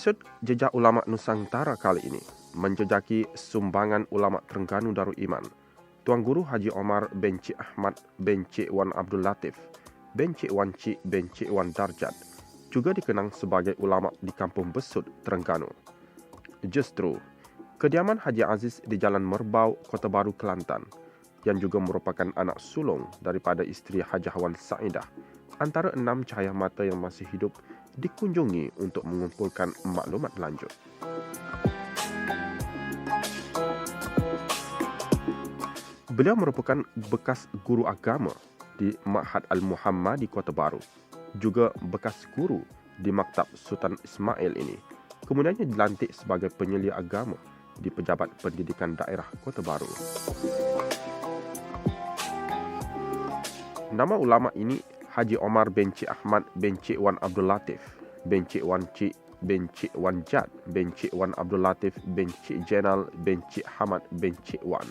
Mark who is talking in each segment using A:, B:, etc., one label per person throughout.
A: Episod Jejak Ulama Nusantara kali ini menjejaki sumbangan ulama Terengganu Darul Iman, Tuan Guru Haji Omar bin Cik Ahmad bin Cik Wan Abdul Latif bin Cik Wan Cik bin Cik Wan Darjat, juga dikenang sebagai ulama di Kampung Besut, Terengganu. Justru, kediaman Haji Aziz di Jalan Merbau, Kota Baru, Kelantan, yang juga merupakan anak sulung daripada isteri Hajah Wan Saidah, antara 6 cahaya mata yang masih hidup, dikunjungi untuk mengumpulkan maklumat lanjut. Beliau merupakan bekas guru agama di Ma'had Al-Muhammadi Kota Baru, juga bekas guru di Maktab Sultan Ismail ini. Kemudiannya dilantik sebagai penyelia agama di Pejabat Pendidikan Daerah Kota Baru. Nama ulama ini Haji Omar bin Cik Ahmad bin Cik Wan Abdul Latif bin Cik Wan Cik bin Cik Wan Jat bin Cik Wan Abdul Latif bin Cik Jenal bin Cik Hamad bin Cik Wan.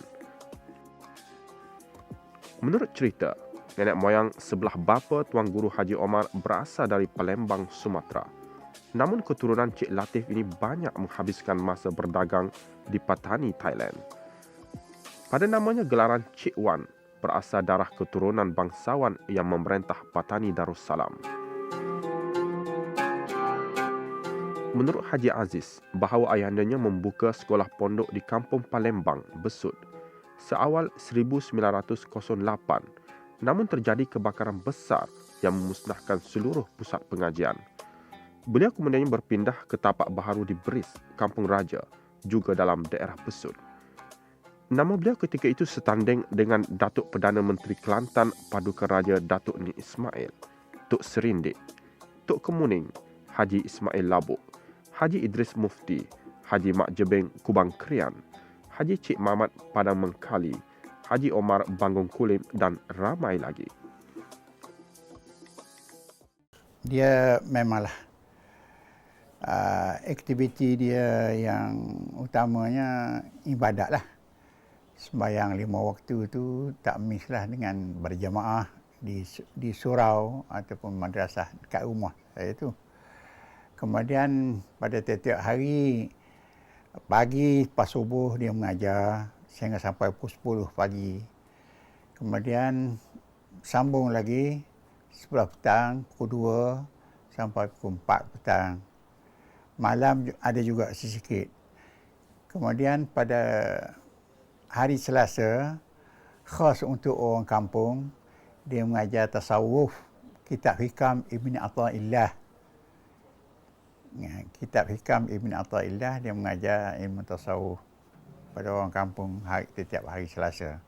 A: Menurut cerita, nenek moyang sebelah bapa Tuan Guru Haji Omar berasal dari Palembang, Sumatera. Namun keturunan Cik Latif ini banyak menghabiskan masa berdagang di Patani, Thailand. Pada namanya gelaran Cik Wan, berasal darah keturunan bangsawan yang memerintah Patani Darussalam. Menurut Haji Aziz, bahawa ayahandanya membuka sekolah pondok di Kampung Palembang, Besut, seawal 1908, namun terjadi kebakaran besar yang memusnahkan seluruh pusat pengajian. Beliau kemudian berpindah ke tapak baharu di Beris, Kampung Raja, juga dalam daerah Besut. Nama beliau ketika itu setanding dengan Datuk Perdana Menteri Kelantan Paduka Raja Datuk Ni Ismail, Tok Serindik, Tok Kemuning, Haji Ismail Labuk, Haji Idris Mufti, Haji Mak Jebeng Kubang Krian, Haji Cik Mamat Padang Mengkali, Haji Omar Bangung Kulim dan ramai lagi.
B: Dia memanglah aktiviti dia yang utamanya ibadat lah. Sembahyang 5 waktu tu tak mislah dengan berjamaah di surau ataupun madrasah dekat rumah saya tu. Kemudian pada tiap-tiap hari pagi pas subuh dia mengajar sehingga sampai pukul 10 pagi. Kemudian sambung lagi 11 petang, pukul 2 sampai pukul 4 petang. Malam ada juga sedikit. Kemudian pada hari Selasa, khas untuk orang kampung, dia mengajar tasawuf, kitab hikam Ibn Atha'illah. Kitab hikam Ibn Atha'illah, dia mengajar ilmu tasawuf pada orang kampung setiap hari Selasa.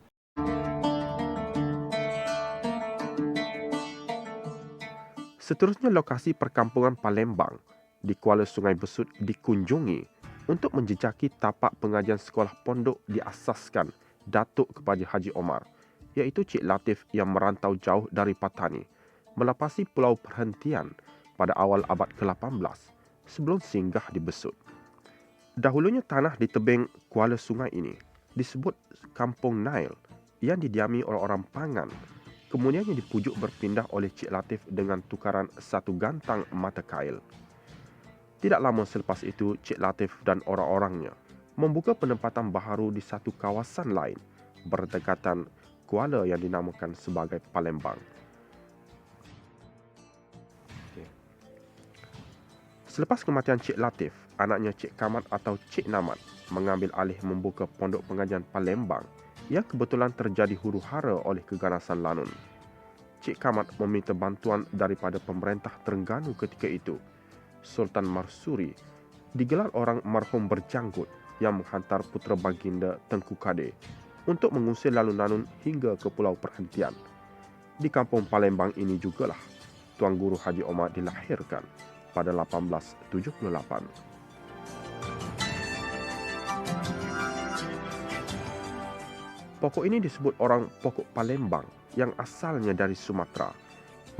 A: Seterusnya, lokasi perkampungan Palembang di Kuala Sungai Besut dikunjungi untuk menjejaki tapak pengajian sekolah pondok diasaskan Datuk kepada Haji Omar, iaitu Cik Latif yang merantau jauh dari Patani, melepasi pulau perhentian pada awal abad ke-18 sebelum singgah di Besut. Dahulunya tanah di tebing Kuala Sungai ini disebut Kampung Nail yang didiami oleh orang Pangan. Kemudiannya dipujuk berpindah oleh Cik Latif dengan tukaran satu gantang mata kail. Tidak lama selepas itu, Cik Latif dan orang-orangnya membuka penempatan baharu di satu kawasan lain berdekatan Kuala yang dinamakan sebagai Palembang. Selepas kematian Cik Latif, anaknya Cik Kamat atau Cik Namat mengambil alih membuka pondok pengajian Palembang yang kebetulan terjadi huru-hara oleh keganasan Lanun. Cik Kamat meminta bantuan daripada pemerintah Terengganu ketika itu, Sultan Marsuri, digelar orang marhum berjanggut yang menghantar putera baginda Tengku Kade untuk mengusir Lanun hingga ke Pulau Perhentian. Di kampung Palembang ini jugalah Tuan Guru Haji Omar dilahirkan pada 1878. Pokok ini disebut orang pokok Palembang yang asalnya dari Sumatera,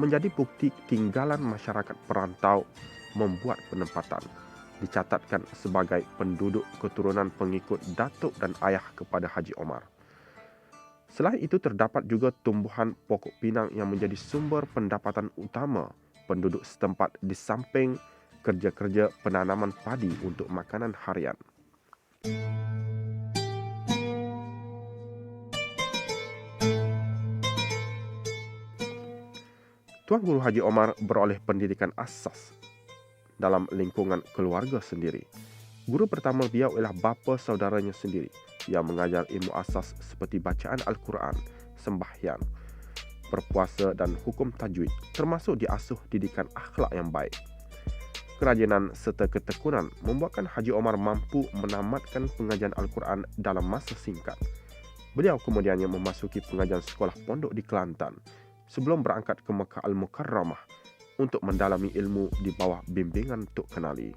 A: menjadi bukti tinggalan masyarakat perantau membuat penempatan, dicatatkan sebagai penduduk keturunan pengikut datuk dan ayah kepada Haji Omar. Selain itu terdapat juga tumbuhan pokok pinang yang menjadi sumber pendapatan utama penduduk setempat di samping kerja-kerja penanaman padi untuk makanan harian. Tuan Guru Haji Omar beroleh pendidikan asas dalam lingkungan keluarga sendiri. Guru pertama beliau ialah bapa saudaranya sendiri yang mengajar ilmu asas seperti bacaan Al-Quran, sembahyang, berpuasa dan hukum tajwid, termasuk diasuh didikan akhlak yang baik. Kerajinan serta ketekunan membuatkan Haji Omar mampu menamatkan pengajian Al-Quran dalam masa singkat. Beliau kemudiannya memasuki pengajian sekolah pondok di Kelantan sebelum berangkat ke Mekah Al-Mukarramah untuk mendalami ilmu di bawah bimbingan Tok Kenali.